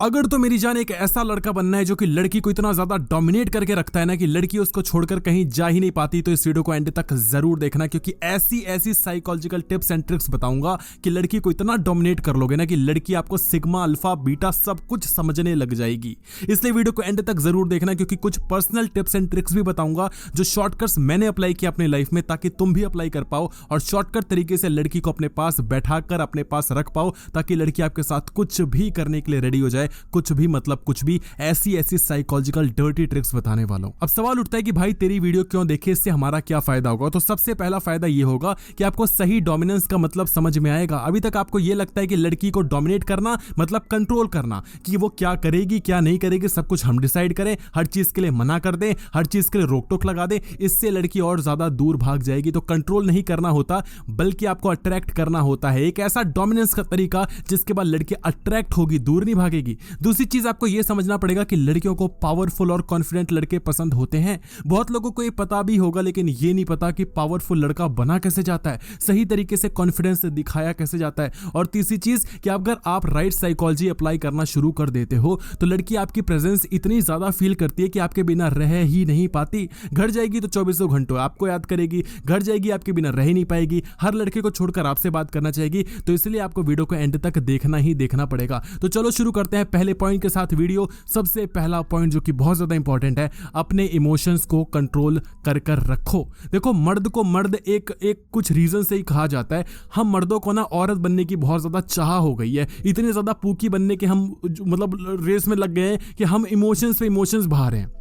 अगर तो मेरी जान एक ऐसा लड़का बनना है जो कि लड़की को इतना ज्यादा डोमिनेट करके रखता है ना कि लड़की उसको छोड़कर कहीं जा ही नहीं पाती, तो इस वीडियो को एंड तक जरूर देखना, क्योंकि ऐसी ऐसी साइकोलॉजिकल टिप्स एंड ट्रिक्स बताऊंगा कि लड़की को इतना डोमिनेट कर लोगे ना कि लड़की आपको सिग्मा अल्फा बीटा सब कुछ समझने लग जाएगी। इसलिए वीडियो को एंड तक जरूर देखना, क्योंकि कुछ पर्सनल टिप्स एंड ट्रिक्स भी बताऊंगा जो शॉर्टकट्स मैंने अप्लाई किया अपनी लाइफ में, ताकि तुम भी अप्लाई कर पाओ और शॉर्टकट तरीके से लड़की को अपने पास बैठाकर अपने पास रख पाओ, ताकि लड़की आपके साथ कुछ भी करने के लिए रेडी हो जाए। कुछ भी मतलब कुछ भी, ऐसी ऐसी साइकोलॉजिकल डर्टी ट्रिक्स बताने वाला हूं। अब सवाल उठता है कि भाई तेरी वीडियो क्यों देखे, इससे हमारा क्या फायदा होगा। तो सबसे पहला फायदा ये होगा कि आपको सही डोमिनेंस का मतलब समझ में आएगा। अभी तक आपको ये लगता है कि लड़की को डोमिनेट करना मतलब कंट्रोल करना, कि वो क्या करेगी क्या नहीं करेगी सब कुछ हम डिसाइड करें, हर चीज के लिए मना कर दें, हर चीज के लिए रोक टोक लगा दें, इससे लड़की और ज्यादा दूर भाग जाएगी। तो कंट्रोल नहीं करना होता, बल्कि आपको अट्रैक्ट करना होता है। एक ऐसा डोमिनेंस का तरीका जिसके बाद लड़की अट्रैक्ट होगी, दूर नहीं भागेगी। दूसरी चीज आपको यह समझना पड़ेगा कि लड़कियों को पावरफुल और कॉन्फिडेंट लड़के पसंद होते हैं। बहुत लोगों को ये पता भी होगा, लेकिन ये नहीं पता कि पावरफुल लड़का बना कैसे जाता है, सही तरीके से कॉन्फिडेंस दिखाया कैसे जाता है। और तीसरी चीज कि अगर आप राइट साइकोलॉजी अप्लाई करना शुरू कर देते हो तो लड़की आपकी प्रेजेंस इतनी ज्यादा फील करती है कि आपके बिना रह ही नहीं पाती। घर जाएगी तो 24 घंटों आपको याद करेगी, घर जाएगी आपके बिना रह ही नहीं पाएगी, हर लड़के को छोड़कर आपसे बात करना चाहेगी। तो इसलिए आपको वीडियो को एंड तक देखना ही देखना पड़ेगा। तो चलो शुरू करते हैं पहले पॉइंट के साथ वीडियो। सबसे पहला पॉइंट जो कि बहुत ज्यादा इंपॉर्टेंट है, अपने इमोशंस को कंट्रोल कर रखो। देखो मर्द को मर्द एक कुछ रीजन से ही कहा जाता है। हम मर्दों को ना औरत बनने की बहुत ज्यादा चाह हो गई है, इतने ज्यादा पूकी बनने के हम मतलब रेस में लग गए हैं कि हम इमोशंस पे इमोशंस बहा रहे हैं।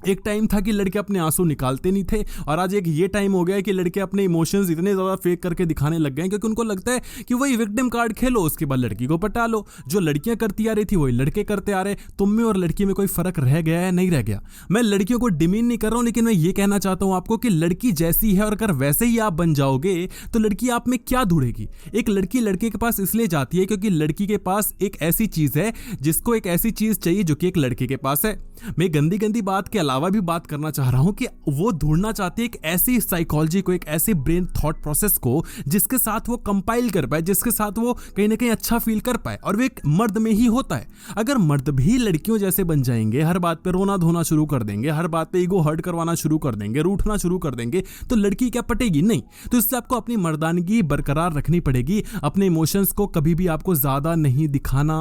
एक टाइम था कि लड़के अपने आंसू निकालते नहीं थे, और आज एक ये टाइम हो गया है कि लड़के अपने इमोशंस इतने ज़्यादा फेक करके दिखाने लग गए हैं, क्योंकि उनको लगता है कि वही विक्टिम कार्ड खेलो, उसके बाद लड़की को पटा लो। जो लड़कियां करती आ रही थी वही लड़के करते आ रहे। तुम में और लड़की में कोई फर्क रह गया है? नहीं रह गया। मैं लड़कियों को डिमीन नहीं कर रहा हूं, लेकिन मैं ये कहना चाहता हूं आपको कि लड़की जैसी है और अगर वैसे ही आप बन जाओगे तो लड़की आप में क्या ढूंढेगी। एक लड़की लड़के के पास इसलिए जाती है क्योंकि लड़की के पास एक ऐसी चीज है जिसको एक ऐसी चीज चाहिए जो कि एक लड़के के पास है। मैं गंदी गंदी बात के अलावा भी बात करना चाह रहा हूं कि वो ढूंढना चाहती है एक ऐसी साइकोलॉजी को, एक ऐसे ब्रेन थॉट प्रोसेस को जिसके साथ वो कंपाइल कर पाए, जिसके साथ वो कहीं ना कहीं अच्छा फील कर पाए, और वो एक मर्द में ही होता है। अगर मर्द भी लड़कियों जैसे बन जाएंगे, हर बात पे रोना धोना शुरू कर देंगे, हर बात पे ईगो हर्ट करवाना शुरू कर देंगे, रूठना शुरू कर देंगे, तो लड़की क्या पटेगी? नहीं। तो इसलिए आपको अपनी मर्दानगी बरकरार रखनी पड़ेगी। अपने इमोशंस को कभी भी आपको ज्यादा नहीं दिखाना।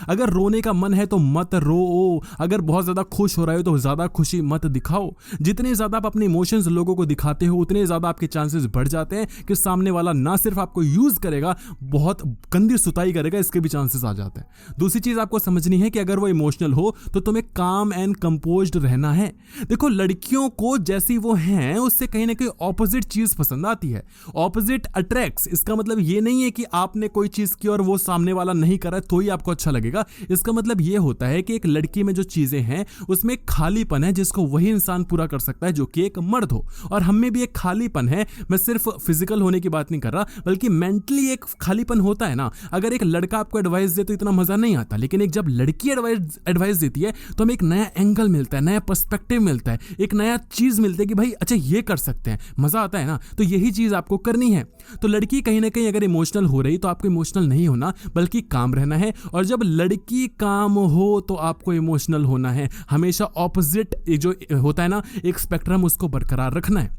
अगर रोने का मन है तो मत रो, अगर बहुत ज्यादा खुश हो रहे हो तो ज्यादा खुशी मत दिखाओ। जितने ज्यादा आप अपने इमोशंस लोगों को दिखाते हो उतने ज्यादा आपके चांसेस बढ़ जाते हैं कि सामने वाला ना सिर्फ आपको यूज करेगा, बहुत गंदी सुताई करेगा, इसके भी चांसेस आ जाते हैं। दूसरी चीज आपको समझनी है कि अगर वो इमोशनल हो तो तुम्हें काम एंड कंपोज्ड रहना है। देखो लड़कियों को जैसी वो हैं उससे कहीं ना कहीं ऑपोजिट चीज पसंद आती है। Opposite attracts. इसका मतलब ये नहीं है कि आपने कोई चीज की और वो सामने वाला नहीं करा तो ही आपको अच्छा लगेगा। इसका मतलब ये होता है कि एक लड़की में जो चीजें हैं उसमें खालीपन है जिसको वही इंसान पूरा कर सकता है जो कि एक मर्द हो, और हम में भी एक खालीपन है। मैं सिर्फ फिजिकल होने की बात नहीं कर रहा, बल्कि मेंटली एक खालीपन होता है ना। अगर एक लड़का आपको एडवाइस दे तो इतना मजा नहीं आता, लेकिन एक जब लड़की एडवाइस देती है तो हमें एक नया एंगल मिलता है, नया पर्सपेक्टिव मिलता है, एक नया चीज मिलता है कि भाई अच्छा ये कर सकते हैं, मजा आता है ना। तो यही चीज आपको करनी है। तो लड़की कहीं ना कहीं अगर इमोशनल हो रही तो आपको इमोशनल नहीं होना बल्कि काम रहना है, और जब लड़की काम हो तो आपको इमोशनल होना है। हमेशा ऑपोजिट जो होता है ना एक स्पेक्ट्रम, उसको बरकरार रखना है।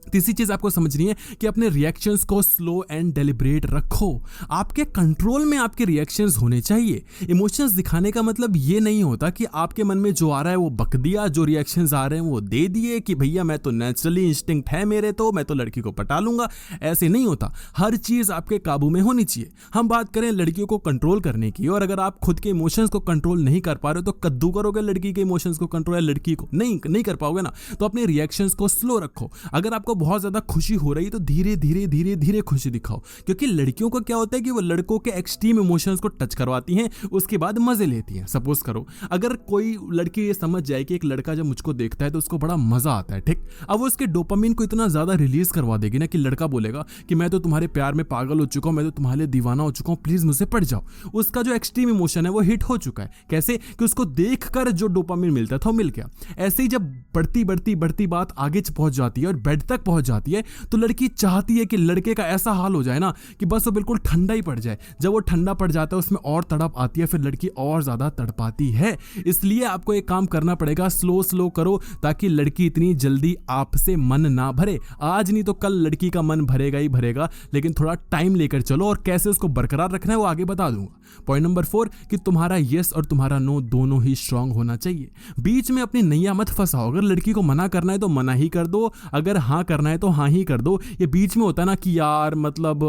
तीसरी चीज आपको समझनी है कि अपने रिएक्शंस को स्लो एंड डेलिब्रेट रखो। आपके कंट्रोल में आपके रिएक्शंस होने चाहिए। इमोशंस दिखाने का मतलब ये नहीं होता कि आपके मन में जो आ रहा है वो बक दिया, जो रिएक्शंस आ रहे हैं वो दे दिए कि भैया मैं तो नेचुरली इंस्टिंक्ट है मेरे, तो मैं तो लड़की को पटा लूंगा। ऐसे नहीं होता। हर चीज आपके काबू में होनी चाहिए। हम बात करें लड़कियों को कंट्रोल करने की, और अगर आप खुद के इमोशंस को कंट्रोल नहीं कर पा रहे हो तो कद्दू करोगे लड़की के इमोशंस को कंट्रोल, या लड़की को नहीं कर पाओगे ना। तो अपने रिएक्शंस को स्लो रखो। अगर आपको बहुत ज्यादा खुशी हो रही है तो धीरे धीरे धीरे धीरे खुशी दिखाओ, क्योंकि लड़कियों को क्या होता है कि वो लड़कों के एक्सट्रीम इमोशंस को टच करवाती हैं, उसके बाद मजे लेती हैं। सपोज करो अगर कोई लड़की ये समझ जाए कि एक लड़का जब मुझको देखता है तो उसको बड़ा मजा आता है, ठीक, अब वो उसके डोपामिन को इतना ज्यादा रिलीज करवा देगी ना कि लड़का बोलेगा कि मैं तो तुम्हारे प्यार में पागल हो चुका हूं, मैं तो तुम्हारे लिए दीवाना हो चुका हूं, प्लीज मुझसे पट जाओ। उसका जो एक्सट्रीम इमोशन है वो हिट हो चुका है। कैसे कि उसको देखकर जो डोपामिन मिलता था वो मिल गया। ऐसे ही जब बढ़ती बढ़ती बढ़ती बात आगे पहुंच जाती है और बेड तक तक पहुंच जाती है तो लड़की चाहती है कि लड़के का ऐसा हाल हो जाए ना कि बस वो बिल्कुल ठंडा ही पड़ जाए। जब वो ठंडा पड़ जाता है उसमें और तड़प आती है, फिर लड़की और ज्यादा तड़पाती है। इसलिए आपको एक काम करना पड़ेगा, स्लो स्लो करो ताकि लड़की इतनी जल्दी आपसे मन ना भरे। आज नहीं तो कल लड़की का मन भरेगा ही भरेगा, लेकिन थोड़ा टाइम लेकर चलो और कैसे उसको बरकरार रखना है वो आगे बता दूंगा। पॉइंट नंबर 4 कि तुम्हारा यस और तुम्हारा नो दोनों ही स्ट्रांग होना चाहिए। बीच में अपनी नैया मत फंसाओ। अगर लड़की को मना करना है तो मना ही कर दो, अगर हाँ करना है तो हाँ ही कर दो। ये बीच में होता है ना कि यार मतलब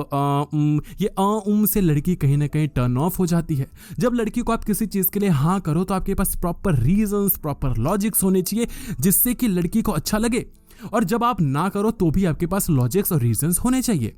ये से लड़की कहीं ना कहीं टर्न ऑफ हो जाती है। जब लड़की को आप किसी चीज के लिए हाँ करो तो आपके पास प्रॉपर रीजंस, प्रॉपर लॉजिक्स होने चाहिए जिससे कि लड़की को अच्छा लगे, और जब आप ना करो तो भी आपके पास लॉजिक्स और रीजंस होने चाहिए।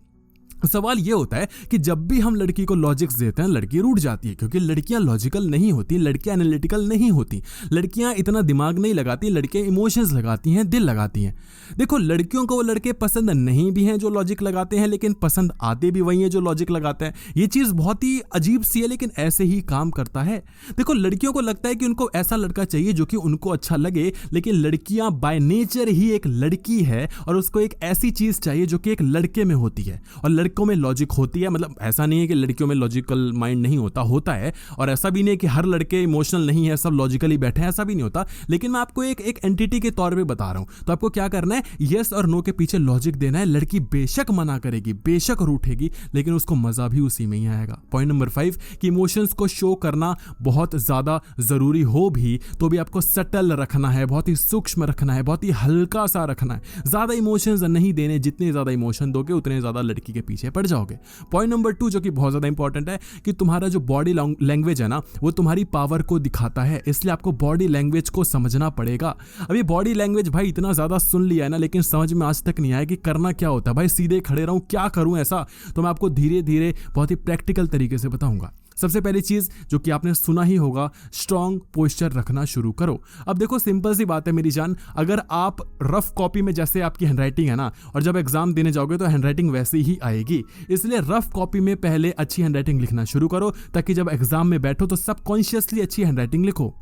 सवाल ये होता है कि जब भी हम लड़की को लॉजिक्स देते हैं लड़की रूठ जाती है, क्योंकि लड़कियां लॉजिकल नहीं होती, लड़कियां एनालिटिकल नहीं होती, लड़कियां इतना दिमाग नहीं लगाती, लड़कियां इमोशंस लगाती हैं, दिल लगाती हैं। देखो देखो को वो लड़के पसंद नहीं भी हैं जो लॉजिक लगाते हैं, लेकिन पसंद आते भी वही हैं जो लॉजिक लगाते हैं। ये चीज बहुत ही अजीब सी है, लेकिन ऐसे ही काम करता है। देखो लड़कियों को लगता है कि उनको ऐसा लड़का चाहिए जो कि उनको अच्छा लगे, लेकिन लड़कियां बाय नेचर ही एक लड़की है और उसको एक ऐसी चीज चाहिए जो कि एक लड़के में होती है। और लड़कियों में लॉजिक होती है, मतलब ऐसा नहीं है कि लड़कियों में लॉजिकल माइंड नहीं होता, होता है। और ऐसा भी नहीं है कि हर लड़के इमोशनल नहीं है, सब लॉजिकली बैठे हैं, ऐसा भी नहीं होता। लेकिन मैं आपको एक एंटिटी के तौर पे बता रहा हूं। तो आपको क्या करना है, यस और नो के पीछे लॉजिक देना है। लड़की बेशक मना करेगी, बेशक रूठेगी, लेकिन उसको मजा भी उसी में ही आएगा। पॉइंट नंबर 5 कि इमोशंस को शो करना बहुत ज्यादा जरूरी हो भी तो भी आपको सटल रखना है, बहुत ही सूक्ष्म रखना है, बहुत ही हल्का सा रखना है। ज्यादा इमोशंस नहीं देने, जितने ज्यादा इमोशन दोगे उतने ज्यादा लड़की के पीछे पड़ जाओगे। पॉइंट नंबर 2 जो कि बहुत ज्यादा इंपॉर्टेंट है कि तुम्हारा जो बॉडी लैंग्वेज है ना वो तुम्हारी पावर को दिखाता है, इसलिए आपको बॉडी लैंग्वेज को समझना पड़ेगा। अभी बॉडी लैंग्वेज भाई इतना ज्यादा सुन लिया है ना, लेकिन समझ में आज तक नहीं आया कि करना क्या होता है। भाई सीधे खड़े रहूं, क्या करूं ऐसा, तो मैं आपको धीरे धीरे बहुत ही प्रैक्टिकल तरीके से बताऊंगा। सबसे पहली चीज जो कि आपने सुना ही होगा, स्ट्रॉन्ग पोस्चर रखना शुरू करो। अब देखो सिंपल सी बात है मेरी जान, अगर आप रफ कॉपी में, जैसे आपकी हैंडराइटिंग है ना, और जब एग्जाम देने जाओगे तो हैंडराइटिंग वैसे ही आएगी, इसलिए रफ कॉपी में पहले अच्छी हैंडराइटिंग लिखना शुरू करो ताकि जब एग्जाम में बैठो तो सबकॉन्शियसली अच्छी हैंडराइटिंग लिखो।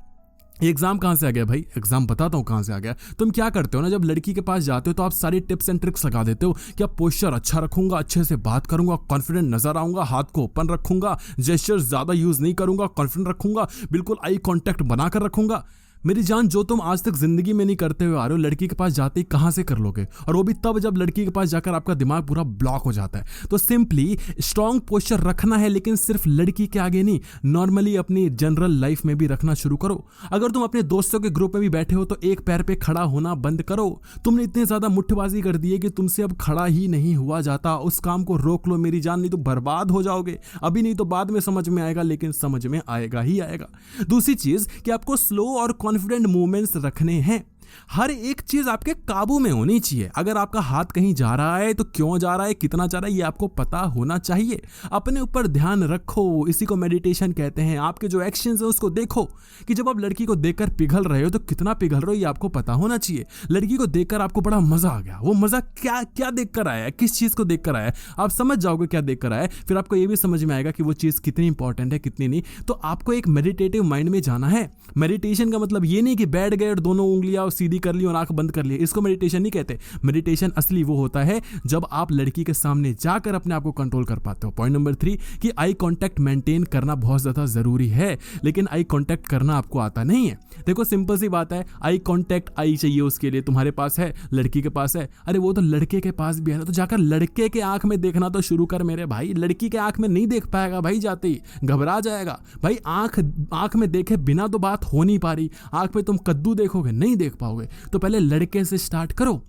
एग्जाम कहां से आ गया भाई, एग्जाम बताता हूं कहां से आ गया। तुम क्या करते हो ना, जब लड़की के पास जाते हो तो आप सारी टिप्स एंड ट्रिक्स लगा देते हो कि आप पोस्चर अच्छा रखूंगा, अच्छे से बात करूंगा, कॉन्फिडेंट नजर आऊंगा, हाथ को ओपन रखूंगा, जेस्चर्स ज्यादा यूज नहीं करूंगा, कॉन्फिडेंट रखूंगा, बिल्कुल आई कांटेक्ट बनाकर रखूंगा। मेरी जान जो तुम आज तक जिंदगी में नहीं करते हुए आ रहे हो, लड़की के पास जाते ही कहां से कर लोगे, और वो भी तब जब लड़की के पास जाकर आपका दिमाग पूरा ब्लॉक हो जाता है। तो सिंपली स्ट्रॉन्ग पोस्चर रखना है, लेकिन सिर्फ लड़की के आगे नहीं, नॉर्मली अपनी जनरल लाइफ में भी रखना शुरू करो। अगर तुम अपने दोस्तों के ग्रुप में भी बैठे हो तो एक पैर पे खड़ा होना बंद करो। तुमने इतने ज्यादा मुट्ठबाजी कर दी है कि तुमसे अब खड़ा ही नहीं हुआ जाता। उस काम को रोक लो मेरी जान, नहीं तो बर्बाद हो जाओगे। अभी नहीं तो बाद में समझ में आएगा, लेकिन समझ में आएगा ही आएगा। दूसरी चीज कि आपको स्लो और कॉन्फिडेंट मूवमेंट्स रखने हैं। हर एक चीज आपके काबू में होनी चाहिए। अगर आपका हाथ कहीं जा रहा है तो क्यों जा रहा है, कितना जा रहा है, ये आपको पता होना चाहिए। अपने ऊपर ध्यान रखो, इसी को मेडिटेशन कहते हैं। आपके जो एक्शंस हैं उसको देखो कि जब आप लड़की को देखकर पिघल रहे हो तो कितना पिघल रहे हो, ये आपको पता होना चाहिए। लड़की को देखकर आपको बड़ा मजा आ गया, वो मजा क्या देखकर आया है, किस चीज को देखकर आया है, आप समझ जाओगे क्या देखकर आया है। फिर आपको ये भी समझ में आएगा कि वो चीज कितनी इंपॉर्टेंट है, कितनी नहीं। तो आपको एक मेडिटेटिव माइंड में जाना है। मेडिटेशन का मतलब ये नहीं कि बैठ गए और दोनों उंगलियां सीधी कर ली और आंख बंद कर ली, इसको मेडिटेशन नहीं कहते। मेडिटेशन असली वो होता है जब आप लड़की के सामने जाकर अपने आप को कंट्रोल कर पाते हो। पॉइंट नंबर 3 कि आई कांटेक्ट मेंटेन करना बहुत ज्यादा जरूरी है, लेकिन आई कांटेक्ट करना आपको आता नहीं है। देखो सिंपल सी बात है, आई कांटेक्ट आई चाहिए उसके लिए, तुम्हारे पास है, लड़की के पास है, अरे वो तो लड़के के पास भी है ना, तो जाकर लड़के के आंख में देखना तो शुरू कर मेरे भाई। लड़की के आंख में नहीं देख पाएगा भाई, जाते ही घबरा जाएगा भाई। आंख में देखे बिना तो बात हो नहीं पा रही। आंख में तुम कद्दू देखोगे, नहीं देख पाओगे। तो पहले लड़के से स्टार्ट करो।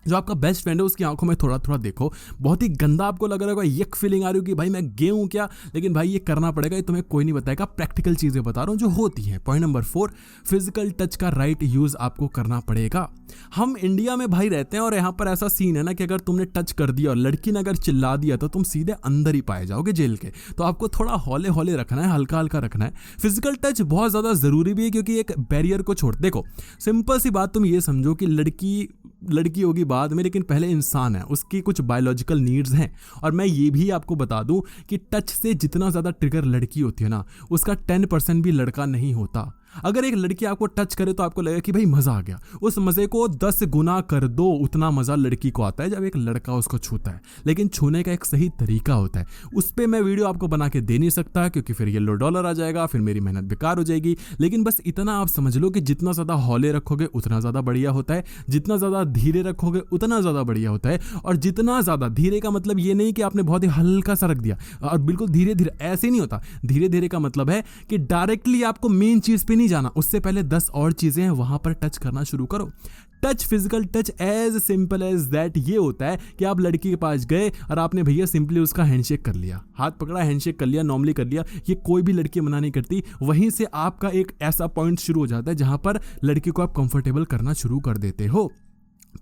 जो आपका बेस्ट फ्रेंड है उसकी आंखों में थोड़ा थोड़ा देखो। बहुत ही गंदा आपको लग रहा होगा, यक फीलिंग आ रही होगी भाई मैं गे हूं क्या, लेकिन भाई ये करना पड़ेगा, ये तुम्हें कोई नहीं बताएगा। प्रैक्टिकल चीजें बता रहा हूं जो होती है। पॉइंट नंबर 4 फिजिकल टच का राइट यूज आपको करना पड़ेगा। हम इंडिया में भाई रहते हैं और यहाँ पर ऐसा सीन है ना कि अगर तुमने टच कर दिया और लड़की ने अगर चिल्ला दिया तो तुम सीधे अंदर ही पाए जाओगे जेल के। तो आपको थोड़ा हौले हौले रखना है, हल्का हल्का रखना है। फिजिकल टच बहुत ज्यादा जरूरी भी है क्योंकि एक बैरियर को छोड़, देखो सिंपल सी बात, तुम ये समझो कि लड़की होगी बाद में, लेकिन पहले इंसान है, उसकी कुछ बायोलॉजिकल नीड्स हैं। और मैं ये भी आपको बता दूं कि टच से जितना ज़्यादा ट्रिगर लड़की होती है ना, उसका 10% भी लड़का नहीं होता। अगर एक लड़की आपको टच करे तो आपको लगेगा कि भाई मजा आ गया, उस मजे को 10 गुना कर दो, उतना मजा लड़की को आता है जब एक लड़का उसको छूता है। लेकिन छूने का एक सही तरीका होता है, उस पर मैं वीडियो आपको बना के दे नहीं सकता क्योंकि फिर $1 आ जाएगा, फिर मेरी मेहनत बेकार हो जाएगी। लेकिन बस इतना आप समझ लो कि जितना ज्यादा हौले रखोगे उतना ज्यादा बढ़िया होता है, जितना ज्यादा धीरे रखोगे उतना ज्यादा बढ़िया होता है। और जितना ज्यादा धीरे का मतलब ये नहीं कि आपने बहुत ही हल्का सा रख दिया और बिल्कुल धीरे धीरे, ऐसे नहीं होता। धीरे धीरे का मतलब है कि डायरेक्टली आपको मेन चीज पे नहीं जाना, उससे पहले 10 और चीजें हैं वहां पर टच करना शुरू करो। Touch, physical touch as simple as that ये होता है कि आप लड़की के पास गए और आपने भैया सिंपली उसका हैंडशेक कर लिया, हाथ पकड़ा, हैंडशेक कर लिया, नॉर्मली कर लिया। ये कोई भी लड़की मना नहीं करती। वहीं से आपका एक ऐसा पॉइंट शुरू हो जाता है जहां पर लड़की को आप कंफर्टेबल करना शुरू कर देते हो।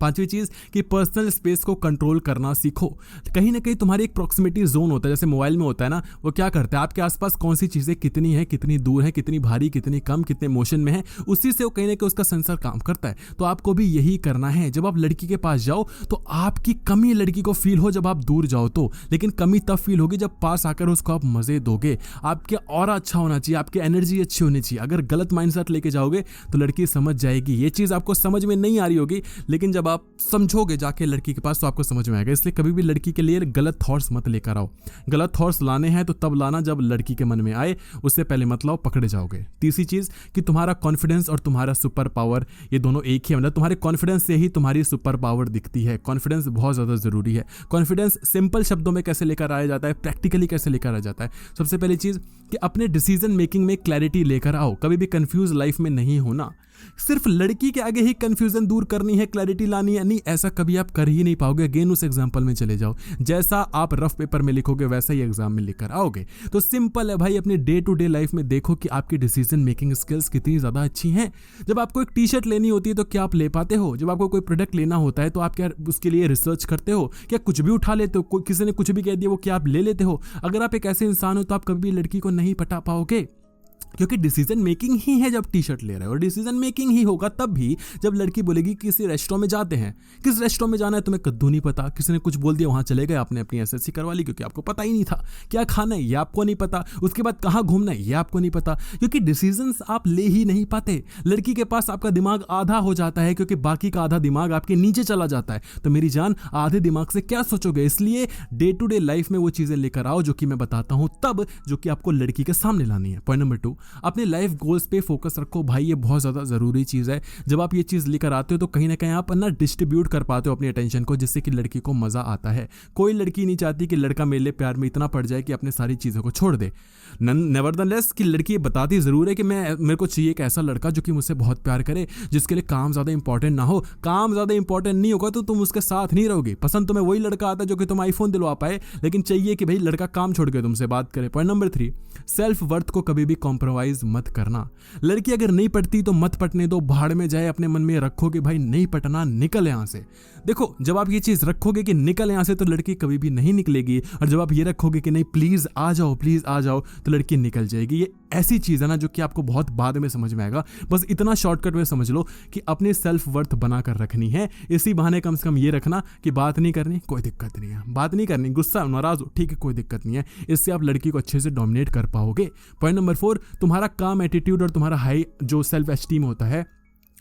5वीं चीज कि पर्सनल स्पेस को कंट्रोल करना सीखो। कहीं ना कहीं तुम्हारी एक प्रॉक्सिमिटी जोन होता है, जैसे मोबाइल में होता है ना, वो क्या करता है आपके आसपास कौन सी चीजें कितनी है, कितनी दूर है, कितनी भारी, कितनी कम, कितने मोशन में है, उसी से वो कहीं ना कहीं उसका सेंसर काम करता है। तो आपको भी यही करना है। जब आप लड़की के पास जाओ तो आपकी कमी लड़की को फील हो जब आप दूर जाओ तो, लेकिन कमी तब फील होगी जब पास आकर उसको आप मजे दोगे। आपके ऑरा अच्छा होना चाहिए, आपकी एनर्जी अच्छी होनी चाहिए। अगर गलत माइंडसेट लेके जाओगे तो लड़की समझ जाएगी। ये चीज आपको समझ में नहीं आ रही होगी, लेकिन जब आप समझोगे जाके लड़की के पास तो आपको समझ में आएगा। इसलिए कभी भी लड़की के लिए गलत थॉट्स मत लेकर आओ। गलत थॉट्स लाने हैं तो तब लाना जब लड़की के मन में आए, उससे पहले मत लाओ, पकड़े जाओगे। तीसरी चीज कि तुम्हारा कॉन्फिडेंस और तुम्हारा सुपर पावर ये दोनों एक ही है। मतलब तुम्हारे कॉन्फिडेंस से ही तुम्हारी सुपर पावर दिखती है। कॉन्फिडेंस बहुत ज्यादा जरूरी है। कॉन्फिडेंस सिंपल शब्दों में कैसे लेकर आया जाता है, प्रैक्टिकली कैसे लेकर आ जाता है। सबसे पहली चीज कि अपने डिसीजन मेकिंग में क्लैरिटी लेकर आओ। कभी भी कंफ्यूज लाइफ में नहीं होना। सिर्फ लड़की के आगे ही कंफ्यूजन दूर करनी है, क्लैरिटी लानी है, नहीं, ऐसा कभी आप कर ही नहीं पाओगे। अगेन उस एग्जांपल में चले जाओ, जैसा आप रफ पेपर में लिखोगे वैसा ही एग्जाम में लिखकर आओगे। तो सिंपल है भाई, अपनी डे टू डे लाइफ में देखो कि आपकी डिसीजन मेकिंग स्किल्स कितनी ज्यादा अच्छी हैं। जब आपको एक टी शर्ट लेनी होती है तो क्या आप ले पाते हो? जब आपको कोई प्रोडक्ट लेना होता है तो आप क्या उसके लिए रिसर्च करते हो? क्या कुछ भी उठा लेते हो? किसी ने कुछ भी कह दिया वो क्या आप ले लेते हो? अगर आप एक ऐसे इंसान हो तो आप कभी भी लड़की को नहीं पटा पाओगे, क्योंकि डिसीजन मेकिंग ही है जब टी शर्ट ले रहे हो। और डिसीजन मेकिंग ही होगा तब भी जब लड़की बोलेगी किसी रेस्टोरेंट में जाते हैं, किस रेस्टोरेंट में जाना है तुम्हें कद्दू नहीं पता, किसी ने कुछ बोल दिया वहां चले गए, आपने अपनी एसएससी करवा ली क्योंकि आपको पता ही नहीं था। क्या खाना है ये आपको नहीं पता, उसके बाद कहाँ घूमना है ये आपको नहीं पता, क्योंकि डिसीजंस आप ले ही नहीं पाते। लड़की के पास आपका दिमाग आधा हो जाता है क्योंकि बाकी का आधा दिमाग आपके नीचे चला जाता है। तो मेरी जान, आधे दिमाग से क्या सोचोगे? इसलिए डे टू डे लाइफ में वो चीजें लेकर आओ जो कि मैं बताता हूं तब, जो कि आपको लड़की के सामने लानी है। पॉइंट नंबर 2, अपने लाइफ गोल्स पे फोकस रखो भाई, ये बहुत ज्यादा जरूरी चीज है। जब आप ये चीज लेकर आते हो तो कहीं ना कहीं आप ना डिस्ट्रीब्यूट कर पाते हो अपनी अटेंशन को, जिससे कि लड़की को मजा आता है। कोई लड़की नहीं चाहती कि लड़का मेरे लिए प्यार में इतना पड़ जाए कि अपने सारी चीजों को छोड़ दे। नेवरदलेस कि लड़की बताती जरूर है कि मेरे को चाहिए एक ऐसा लड़का जो कि मुझसे बहुत प्यार करे, जिसके लिए काम ज्यादा इंपॉर्टेंट ना हो। काम ज्यादा इंपॉर्टेंट नहीं होगा तो तुम उसके साथ नहीं रहोगे। पसंद तुम्हें वही लड़का आता है जो कि तुम आईफोन दिलवा पाए, लेकिन चाहिए कि भाई लड़का काम छोड़ के तुमसे बात करे। पॉइंट नंबर 3, सेल्फ वर्थ को कभी भी कॉम्प्रोमाइज मत करना। लड़की अगर नहीं पटती तो मत पटने दो, भाड़ में जाए। अपने मन में रखो कि भाई नहीं पटना, निकल यहां से। देखो, जब आप ये चीज रखोगे कि निकल यहां से तो लड़की कभी भी नहीं निकलेगी, और जब आप ये रखोगे कि नहीं प्लीज आ जाओ, प्लीज आ जाओ, तो लड़की निकल जाएगी। ये ऐसी चीज है ना जो कि आपको बहुत बाद में समझ में आएगा। बस इतना शॉर्टकट में समझ लो कि अपनी सेल्फ वर्थ बनाकर रखनी है। इसी बहाने कम से कम ये रखना कि बात नहीं करनी, कोई दिक्कत नहीं है। बात नहीं करनी, गुस्सा नाराज हो, ठीक है, कोई दिक्कत नहीं है। इससे आप लड़की को अच्छे से डोमिनेट कर पाओगे। पॉइंट नंबर 4, तुम्हारा काम एटीट्यूड और तुम्हारा हाई जो सेल्फ एस्टीम होता है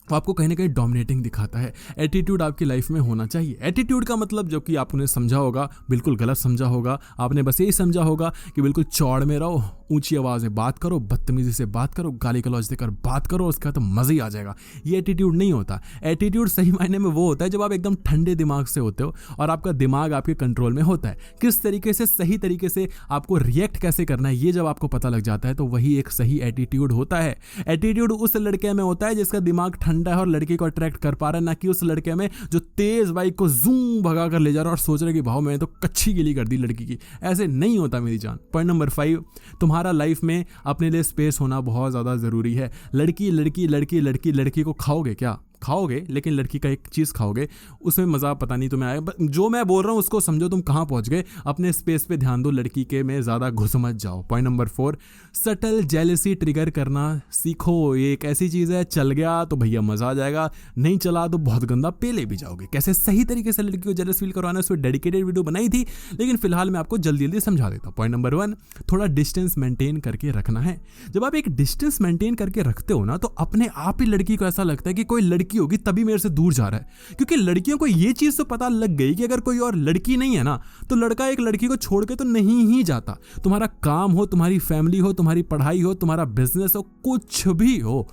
वो आपको कहीं ना कहीं डोमिनेटिंग दिखाता है। एटीट्यूड आपकी लाइफ में होना चाहिए। एटीट्यूड का मतलब जो कि आपने समझा होगा, बिल्कुल गलत समझा होगा। आपने बस यही समझा होगा कि बिल्कुल चौड़ में रहो, ऊंची आवाज में बात करो, बदतमीजी से बात करो, गाली गलौज देकर बात करो, उसके बाद तो मजा ही आ जाएगा। ये एटीट्यूड नहीं होता। एटीट्यूड सही मायने में वो होता है जब आप एकदम ठंडे दिमाग से होते हो और आपका दिमाग आपके कंट्रोल में होता है। किस तरीके से, सही तरीके से आपको रिएक्ट कैसे करना है, ये जब आपको पता लग जाता है तो वही एक सही एटीट्यूड होता है। एटीट्यूड उस लड़के में होता है जिसका दिमाग ठंडा है और लड़की को अट्रैक्ट कर पा रहा है, ना कि उस लड़के में जो तेज बाइक को जूम भगा कर ले जा रहा है और सोच रहा है कि भाव मैंने तो कच्ची गिली कर दी लड़की की। ऐसे नहीं होता मेरी जान। पॉइंट नंबर 5, तुम्हारा लाइफ में अपने लिए स्पेस होना बहुत ज्यादा जरूरी है। लड़की लड़की लड़की लड़की लड़की को खाओगे क्या? खाओगे, लेकिन लड़की का एक चीज़ खाओगे, उसमें मज़ा पता नहीं तुम्हें आएगा। जो मैं बोल रहा हूँ उसको समझो तुम कहाँ पहुँच गए। अपने स्पेस पे ध्यान दो, लड़की के में ज़्यादा घुस मत जाओ। Point number 4, subtle jealousy trigger करना सीखो। ये एक ऐसी चीज़ है, चल गया तो भैया मज़ा आ जाएगा, नहीं चला तो बहुत गंदा पेले भी जाओगे। कैसे सही तरीके से लड़की को जेलस फील करवाना, उस पर डेडिकेटेड वीडियो बनाई थी, लेकिन फिलहाल मैं आपको जल्दी जल्दी समझा देता हूँ। पॉइंट नंबर 1, थोड़ा डिस्टेंस मेंटेन करके रखना है। जब आप एक डिस्टेंस मेंटेन करके रखते हो ना, तो अपने आप ही लड़की को ऐसा लगता है कि कोई लड़की होगी तभी मेरे से दूर जा रहा है। क्योंकि लड़कियों को ये चीज़ तो पता लग गई कि अगर कोई और लड़की नहीं है ना, तो लड़का एक लड़की को छोड़ के तो नहीं ही जाता। तुम्हारा काम हो, तुम्हारी फैमिली हो, तुम्हारी पढ़ाई हो, तुम्हारा बिजनेस हो, कुछ भी हो,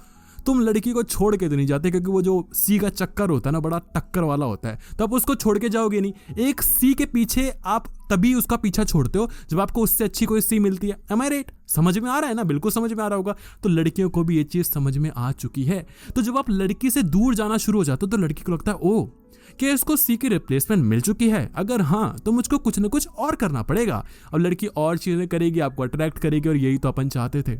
तुम लड़की को छोड़ के तो नहीं जाते। क्योंकि वो जो सी का चक्कर होता है ना, बड़ा टक्कर वाला होता है, तो आप उसको छोड़ के जाओगे नहीं। एक सी के पीछे आप तभी उसका पीछा छोड़ते हो जब आपको उससे अच्छी कोई सी मिलती है। एम आई राइट? समझ में आ रहा है ना? बिल्कुल समझ में आ रहा होगा। तो लड़कियों को भी ये चीज़ समझ में आ चुकी है। तो जब आप लड़की से दूर जाना शुरू हो जाते हो, तो लड़की को लगता है ओ कि इसको सी की रिप्लेसमेंट मिल चुकी है, अगर हाँ तो मुझको कुछ ना कुछ और करना पड़ेगा। अब लड़की और चीज़ें करेगी, आपको अट्रैक्ट करेगी, और यही तो अपन चाहते थे।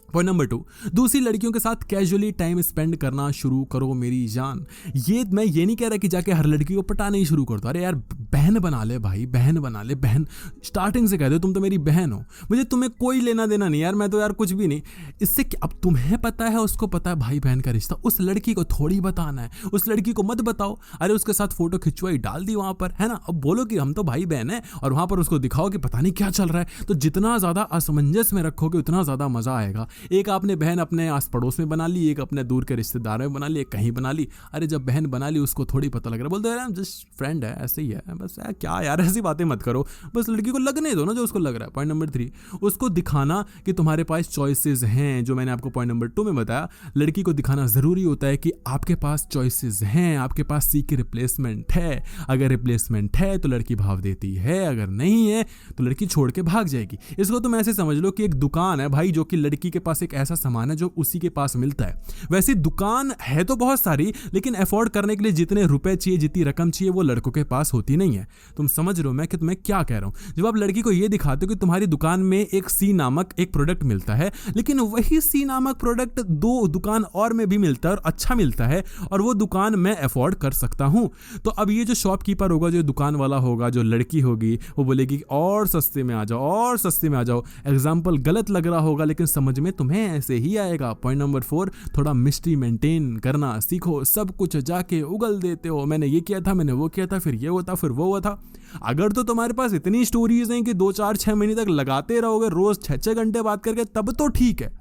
पॉइंट नंबर 2, दूसरी लड़कियों के साथ कैजुअली टाइम स्पेंड करना शुरू करो मेरी जान। ये मैं ये नहीं कह रहा कि जाके हर लड़की को पटाने ही शुरू कर दो। अरे यार, बहन बना ले भाई, बहन बना ले। बहन स्टार्टिंग से कह दो तुम तो मेरी बहन हो, मुझे तुम्हें कोई लेना देना नहीं यार, मैं तो यार कुछ भी नहीं। इससे अब तुम्हें पता है, उसको पता है भाई बहन का रिश्ता, उस लड़की को थोड़ी बताना है। उस लड़की को मत बताओ, अरे उसके साथ फोटो खिंचवाई डाल दी वहां पर, है ना। अब बोलो कि हम तो भाई बहन है, और वहां पर उसको दिखाओ कि पता नहीं क्या चल रहा है। तो जितना ज्यादा असमंजस में रखोगे उतना ज्यादा मजा आएगा। एक आपने बहन अपने आस पड़ोस में बना ली, एक अपने दूर के रिश्तेदार में बना ली, एक कहीं बना ली। अरे जब बहन बना ली उसको थोड़ी पता लग रहा है, बोलते हैं जस्ट फ्रेंड है, ऐसे ही है बस। यार क्या यार, ऐसी बातें मत करो, बस लड़की को लगने दो ना जो उसको लग रहा है। पॉइंट नंबर 3, उसको दिखाना कि तुम्हारे पास चॉइसेस हैं। जो मैंने आपको पॉइंट नंबर 2 में बताया, लड़की को दिखाना जरूरी होता है कि आपके पास चॉइसेस हैं, आपके पास सी की रिप्लेसमेंट है। अगर रिप्लेसमेंट है तो लड़की भाव देती है, अगर नहीं है तो लड़की छोड़ के भाग जाएगी। इसको तुम ऐसे समझ लो कि एक दुकान है भाई, जो कि लड़की के पास एक ऐसा सामान है जो उसी के पास मिलता है। वैसी दुकान है तो बहुत सारी, लेकिन अफोर्ड करने के लिए जितने रुपए चाहिए, जितनी रकम चाहिए, वो लड़कों के पास होती नहीं है। तुम समझ रहे हो मैं कि तुम्हें क्या कह रहा हूं? जब आप लड़की को ये दिखाते हो कि तुम्हारी दुकान में एक सी नामक एक प्रोडक्ट मिलता है, लेकिन वही सी नामक प्रोडक्ट 2 दुकान और में भी मिलता है और अच्छा मिलता है, और वो दुकान मैं अफोर्ड कर सकता हूं, तो अब ये जो शॉपकीपर होगा, जो दुकान वाला होगा, जो लड़की होगी, वो बोलेगी और सस्ते में आ जाओ, और सस्ते में आ जाओ। एग्जाम्पल गलत लग रहा होगा, लेकिन समझ में तुम्हें ऐसे ही आएगा। पॉइंट नंबर 4, थोड़ा मिस्ट्री मेंटेन करना सीखो। सब कुछ जाके उगल देते हो, मैंने ये किया था, मैंने वो किया था, फिर ये हुआ था, फिर वो हुआ था। अगर तो तुम्हारे पास इतनी स्टोरीज हैं कि 2, 4, 6 महीने तक लगाते रहोगे, रोज 6-6 घंटे बात करके, तब तो ठीक है।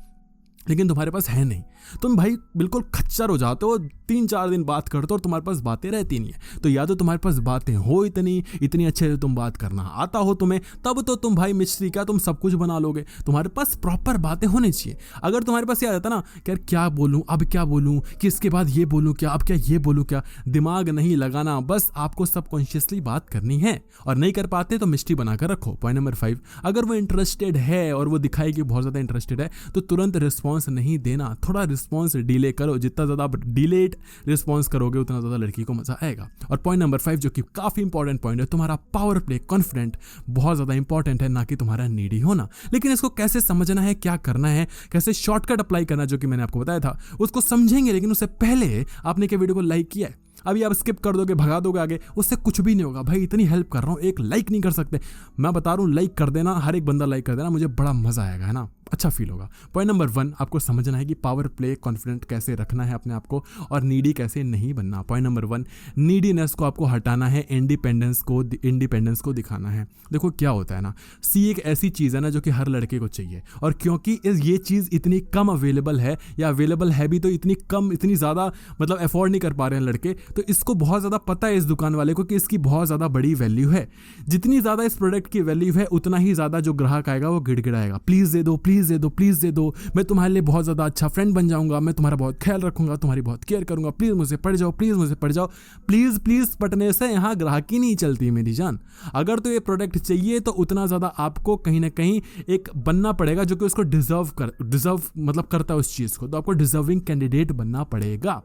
लेकिन तुम्हारे पास है नहीं, तुम भाई बिल्कुल खच्चर हो जाते हो, 3-4 दिन बात करते हो और तुम्हारे पास बातें रहती नहीं है। तो या तो तुम्हारे पास बातें हो इतनी अच्छे से तुम बात करना आता हो तुम्हें, तब तो तुम भाई मिस्ट्री क्या, तुम सब कुछ बना लोगे। तुम्हारे पास प्रॉपर बातें होनी चाहिए। अगर तुम्हारे पास ये आ जाता ना कि यार क्या बोलूं, अब क्या बोलूं, कि इसके बाद ये बोलूं क्या, अब क्या ये बोलूं क्या, दिमाग नहीं लगाना, बस आपको सबकॉन्शियसली बात करनी है, और नहीं कर पाते तो मिस्ट्री बनाकर रखो। पॉइंट नंबर 5, अगर वो इंटरेस्टेड है और वो दिखाए कि बहुत ज़्यादा इंटरेस्टेड है, तो तुरंत रिस्पॉन्स नहीं देना, थोड़ा रिस्पॉन्स डिले करो। जितना ज़्यादा आप डिलेड रिस्पॉन्स करोगे उतना ज़्यादा लड़की को मजा आएगा। और पॉइंट नंबर 5, जो कि काफ़ी इंपॉर्टेंट पॉइंट है, तुम्हारा पावर प्ले कॉन्फिडेंट बहुत ज़्यादा इंपॉर्टेंट है, ना कि तुम्हारा नीडी होना। लेकिन इसको कैसे समझना है, क्या करना है, कैसे शॉर्टकट अप्लाई करना, जो कि मैंने आपको बताया था, उसको समझेंगे। लेकिन उससे पहले आपने क्या वीडियो को लाइक किया है? अभी आप स्किप कर दोगे, भगा दोगे आगे, उससे कुछ भी नहीं होगा भाई। इतनी हेल्प कर रहा हूँ, एक लाइक नहीं कर सकते? मैं बता रहा हूँ, लाइक कर देना, हर एक बंदा लाइक कर देना, मुझे बड़ा मजा आएगा, है ना, अच्छा फील होगा। पॉइंट नंबर 1, आपको समझना है कि पावर प्ले कॉन्फिडेंट कैसे रखना है अपने आप को, और नीडी कैसे नहीं बनना। पॉइंट नंबर 1, नीडीनेस को आपको हटाना है, इंडिपेंडेंस को दिखाना है। देखो क्या होता है ना, सी एक ऐसी चीज़ है ना जो कि हर लड़के को चाहिए, और क्योंकि ये चीज़ इतनी कम अवेलेबल है, या अवेलेबल है भी तो इतनी ज़्यादा मतलब अफोर्ड नहीं कर पा रहे हैं लड़के, तो इसको बहुत ज़्यादा पता है इस दुकान वाले को कि इसकी बहुत ज़्यादा बड़ी वैल्यू है। जितनी ज़्यादा इस प्रोडक्ट की वैल्यू है, उतना ही ज़्यादा जो ग्राहक आएगा वो गिड़गिड़ाएगा, प्लीज़ दे दो, प्लीज़ दे दो, प्लीज़ दे दो, मैं तुम्हारे लिए बहुत ज़्यादा अच्छा फ्रेंड बन जाऊंगा, मैं तुम्हारा बहुत ख्याल रखूंगा, तुम्हारी बहुत केयर करूंगा, प्लीज़ मुझे पड़ जाओ, प्लीज़ मुझे पड़ जाओ। प्लीज़ प्लीज़ पटने से यहाँ ग्राहकी नहीं चलती मेरी जान। अगर तो ये प्रोडक्ट चाहिए तो उतना ज़्यादा आपको कहीं ना कहीं एक बनना पड़ेगा जो कि उसको डिजर्व मतलब करता है उस चीज़ को, तो आपको डिजर्विंग कैंडिडेट बनना पड़ेगा।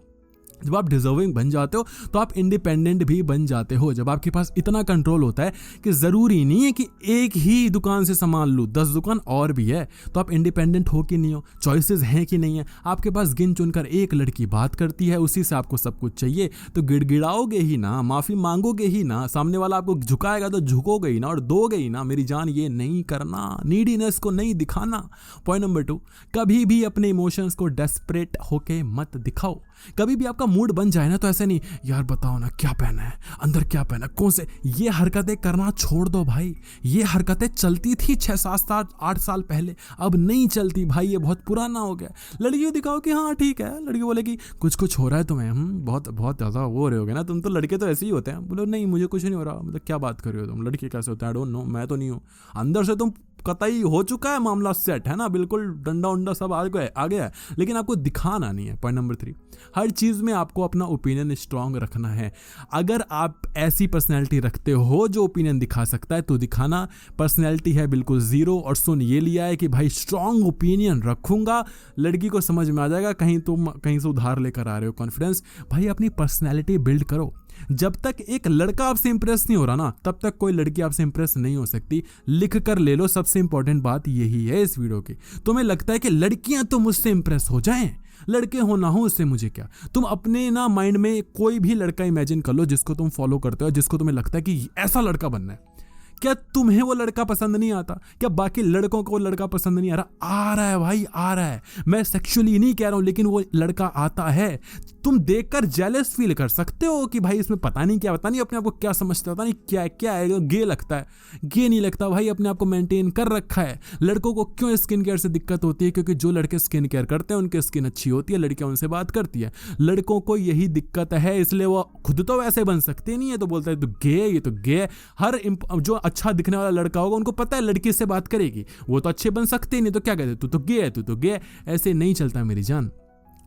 जब आप डिजर्विंग बन जाते हो तो आप इंडिपेंडेंट भी बन जाते हो। जब आपके पास इतना कंट्रोल होता है कि ज़रूरी नहीं है कि एक ही दुकान से सामान लूँ, 10 दुकान और भी है, तो आप इंडिपेंडेंट हो कि नहीं हो, चॉइसेस हैं कि नहीं है। आपके पास गिन चुनकर एक लड़की बात करती है, उसी से आपको सब कुछ चाहिए, तो गिड़गिड़ाओगे ही ना, माफ़ी मांगोगे ही ना, सामने वाला आपको झुकाएगा तो झुकोगे ही ना और दोगे ही ना। मेरी जान, ये नहीं करना, नीडीनेस को नहीं दिखाना। पॉइंट नंबर 2, कभी भी अपने इमोशंस को डेस्परेट होके मत दिखाओ। कभी भी आपका मूड बन जाए ना, तो ऐसे नहीं यार बताओ ना क्या पहना है, अंदर क्या पहना है, कौन से, ये हरकतें करना छोड़ दो भाई। ये हरकतें चलती थी 6 7 8 साल पहले, अब नहीं चलती भाई, ये बहुत पुराना हो गया। लड़की को दिखाओ कि हाँ ठीक है, लड़की बोलेगी कुछ हो रहा है तुम्हें, बहुत बहुत ज़्यादा वो रहे होगे ना तुम, तो लड़के तो ऐसे ही होते हैं। बोलो नहीं मुझे कुछ नहीं हो रहा, मतलब क्या बात कर रहे हो तुम, लड़के कैसे होते हैं, आई डोंट नो, मैं तो नहीं हूँ। अंदर से तुम कतई हो चुका है मामला सेट है ना, बिल्कुल डंडा उंडा सब आ गया है, लेकिन आपको दिखाना नहीं है। पॉइंट नंबर 3, हर चीज़ में आपको अपना ओपिनियन स्ट्रांग रखना है। अगर आप ऐसी पर्सनैलिटी रखते हो जो ओपिनियन दिखा सकता है तो दिखाना। पर्सनैलिटी है बिल्कुल ज़ीरो और सुन ये लिया है कि भाई स्ट्रांग ओपिनियन रखूंगा, लड़की को समझ में आ जाएगा तुम कहीं से उधार लेकर आ रहे हो कॉन्फिडेंस। भाई अपनी पर्सनैलिटी बिल्ड करो। जब तक एक लड़का आपसे इंप्रेस नहीं हो रहा ना, तब तक कोई लड़की आपसे इंप्रेस नहीं हो सकती। लिख कर ले लो, सबसे इंपॉर्टेंट बात यही है इस वीडियो की। तुम्हें लगता है कि लड़कियां तो मुझसे इंप्रेस हो जाएं, लड़के हो ना हो उससे मुझे क्या। तुम अपने ना माइंड में कोई भी लड़का इमेजिन कर लो जिसको तुम फॉलो करते हो, जिसको तुम्हें लगता है कि ऐसा लड़का बनना है। क्या तुम्हें वो लड़का पसंद नहीं आता? क्या बाकी लड़कों को वो लड़का पसंद नहीं आ रहा? आ रहा है भाई, आ रहा है। मैं सेक्सुअली नहीं कह रहा हूं, लेकिन वो लड़का आता है। तुम देखकर जेलस फील कर सकते हो कि भाई इसमें पता नहीं क्या, पता नहीं अपने आप को क्या समझता, पता नहीं क्या क्या है, गे लगता है। गे नहीं लगता भाई, अपने आप को मेंटेन कर रखा है। लड़कों को क्यों स्किन केयर से दिक्कत होती है? क्योंकि जो लड़के स्किन केयर करते हैं उनकी स्किन अच्छी होती है, लड़कियां उनसे बात करती है। लड़कों को यही दिक्कत है, इसलिए वो खुद तो वैसे बन सकते नहीं है, तो बोलता है तो गे, ये तो गे। हर जो अच्छा दिखने वाला लड़का होगा उनको पता है लड़की से बात करेगी, वो तो अच्छे बन सकते नहीं, तो क्या कहते तू तो गे है, तू तो गे। ऐसे नहीं चलता मेरी जान,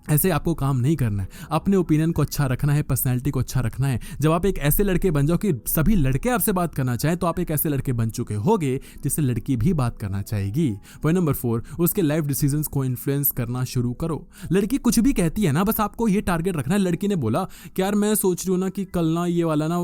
ऐसे आपको काम नहीं करना है। अपने ओपिनियन को अच्छा रखना है, पर्सनैलिटी को अच्छा रखना है। जब आप एक ऐसे लड़के बन जाओ कि सभी लड़के आपसे बात करना चाहें, तो आप एक ऐसे लड़के बन चुके होगे जिससे लड़की भी बात करना चाहेगी। पॉइंट नंबर 4, उसके लाइफ डिसीजंस को इन्फ्लुएंस करना शुरू करो। लड़की कुछ भी कहती है ना, बस आपको ये टारगेट रखना है। लड़की ने बोला कि यार मैं सोच रही हूँ ना कि कल ना ये वाला ना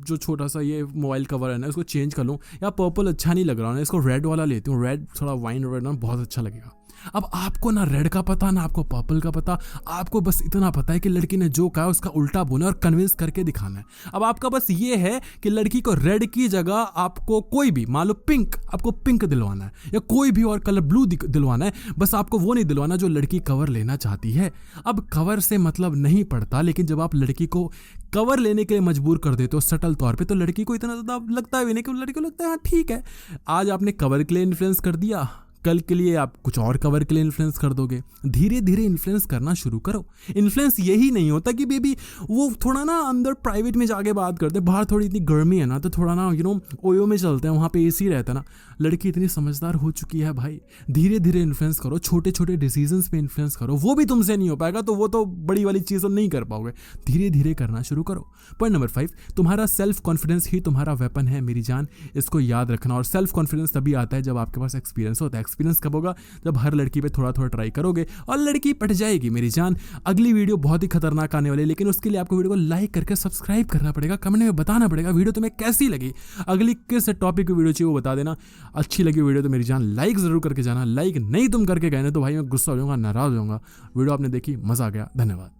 जो छोटा सा ये मोबाइल कवर है ना, इसको चेंज कर लूँ, या पर्पल अच्छा नहीं लग रहा ना, इसको रेड वाला लेती हूँ, रेड थोड़ा वाइन रेड ना बहुत अच्छा लगेगा। अब आपको ना रेड का पता ना आपको पर्पल का पता, आपको बस इतना पता है कि लड़की ने जो कहा उसका उल्टा बोलना और कन्विंस करके दिखाना है। अब आपका बस ये है कि लड़की को रेड की जगह आपको कोई भी, मान लो पिंक, आपको पिंक दिलवाना है, या कोई भी और कलर ब्लू दिलवाना है। बस आपको वो नहीं दिलवाना जो लड़की कवर लेना चाहती है। अब कवर से मतलब नहीं पड़ता, लेकिन जब आप लड़की को कवर लेने के लिए मजबूर कर देते हो सटल तौर पे, तो लड़की को इतना ज़्यादा लगता भी नहीं, कि लड़की को लगता है हाँ ठीक है। आज आपने कवर के लिए इन्फ्लुएंस कर दिया, कल के लिए आप कुछ और कवर के लिए इन्फ्लुएंस कर दोगे। धीरे धीरे इन्फ्लुएंस करना शुरू करो। इन्फ्लुएंस यही नहीं होता कि बेबी वो थोड़ा ना अंदर प्राइवेट में जाके बात करते, बाहर थोड़ी इतनी गर्मी है ना, तो थोड़ा ना ओयो में चलते हैं, वहाँ पे एसी रहता है ना। लड़की इतनी समझदार हो चुकी है भाई, धीरे धीरे इन्फ्लुएंस करो, छोटे छोटे डिसीजंस पे इन्फ्लुएंस करो। वो भी तुमसे नहीं हो पाएगा, तो वो तो बड़ी वाली चीज़ नहीं कर पाओगे, धीरे धीरे करना शुरू करो। पॉइंट नंबर 5, तुम्हारा सेल्फ कॉन्फिडेंस ही तुम्हारा वेपन है मेरी जान, इसको याद रखना। और सेल्फ कॉन्फिडेंस तभी आता है जब आपके पास एक्सपीरियंस होता है। एक्सपीरियंस कब होगा? जब हर लड़की पे थोड़ा थोड़ा ट्राई करोगे और लड़की पट जाएगी मेरी जान। अगली वीडियो बहुत ही खतरनाक आने वाली है, लेकिन उसके लिए आपको वीडियो को लाइक करके सब्सक्राइब करना पड़ेगा। कमेंट में बताना पड़ेगा वीडियो तुम्हें कैसी लगी, अगली किस टॉपिक की वीडियो चाहिए वो बता देना। अच्छी लगी वीडियो तो मेरी जान लाइक जरूर करके जाना, लाइक नहीं तुम करके गए ना तो भाई मैं गुस्सा हो जाऊंगा, नाराज हो जाऊंगा। वीडियो आपने देखी, मजा आ गया, धन्यवाद।